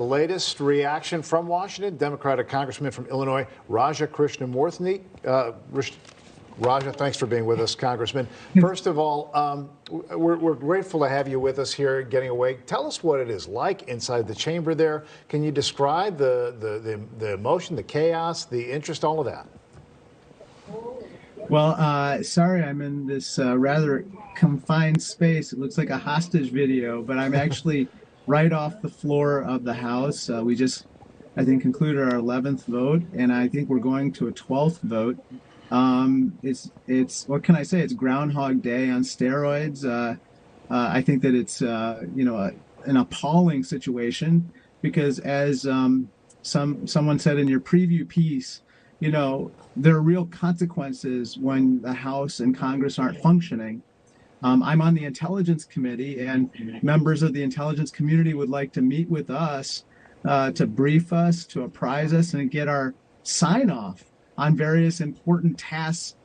The latest reaction from Washington, Democratic Congressman from Illinois, Raja Krishnamoorthi. Raja, thanks for being with us, Congressman. First of all, we're grateful to have you with us here, getting awake. Tell us what it is like inside the chamber there. Can you describe the emotion, the chaos, the interest, all of that? Well, sorry, I'm in this rather confined space. It looks like a hostage video, but I'm actually right off the floor of the House. We just, I think, concluded our 11th vote, and I think we're going to a 12th vote. It's what can I say? It's Groundhog Day on steroids. I think that it's an appalling situation because, as someone said in your preview piece, there are real consequences when the House and Congress aren't functioning. I'm on the Intelligence Committee, and members of the intelligence community would like to meet with us to brief us, to apprise us, and get our sign-off on various important tasks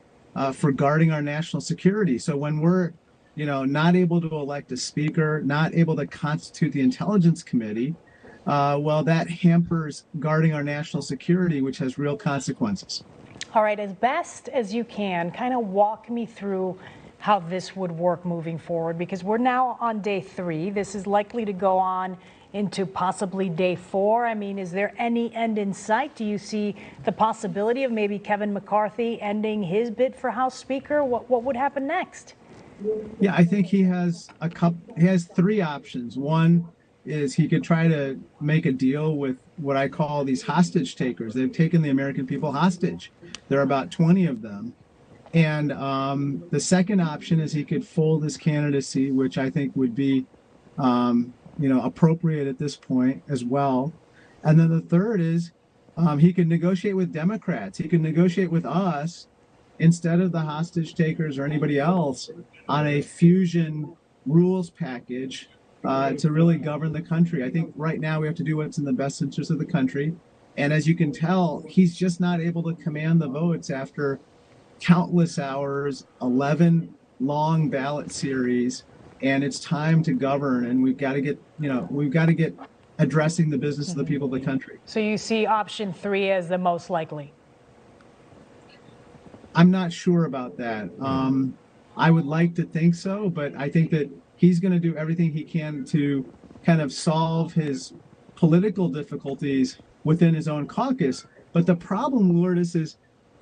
for guarding our national security. So when we're, not able to elect a speaker, not able to constitute the Intelligence Committee, well, that hampers guarding our national security, which has real consequences. All right, as best as you can, kind of walk me through how this would work moving forward, because we're now on day 3. This is likely to go on into possibly day 4. I mean, is there any end in sight? Do you see the possibility of maybe Kevin McCarthy ending his bid for House Speaker? What would happen next? Yeah, I think he has he has 3 options. One is he could try to make a deal with what I call these hostage takers. They've taken the American people hostage. There are about 20 of them. And the second option is he could fold his candidacy, which I think would be, appropriate at this point as well. And then the third is he could negotiate with Democrats. He could negotiate with us instead of the hostage takers or anybody else on a fusion rules package to really govern the country. I think right now we have to do what's in the best interest of the country. And as you can tell, he's just not able to command the votes after countless hours, 11 long ballot series, and it's time to govern. And we've got to get, addressing the business of the people of the country. So you see option 3 as the most likely? I'm not sure about that. I would like to think so, but I think that he's going to do everything he can to kind of solve his political difficulties within his own caucus. But the problem, Lourdes, is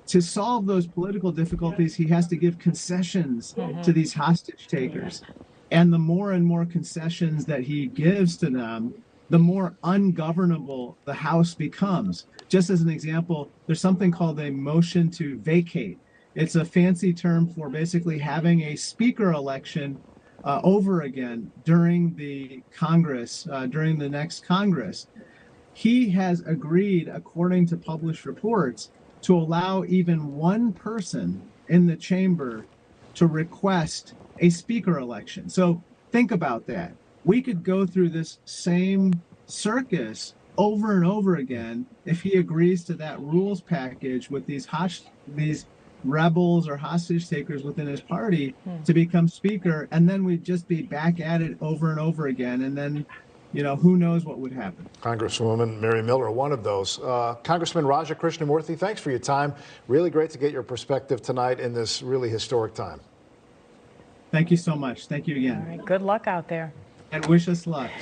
to solve those political difficulties, he has to give concessions to these hostage takers. And the more and more concessions that he gives to them, the more ungovernable the House becomes. Just as an example, there's something called a motion to vacate. It's a fancy term for basically having a speaker election over again during the Congress, during the next Congress. He has agreed, according to published reports, to allow even one person in the chamber to request a speaker election. So think about that. We could go through this same circus over and over again if he agrees to that rules package with these rebels or hostage takers within his party to become speaker, and then we'd just be back at it over and over again, and then who knows what would happen. Congresswoman Mary Miller, one of those. Congressman Raja Krishnamoorthi, thanks for your time. Really great to get your perspective tonight in this really historic time. Thank you so much. Thank you again. All right, good luck out there. And wish us luck.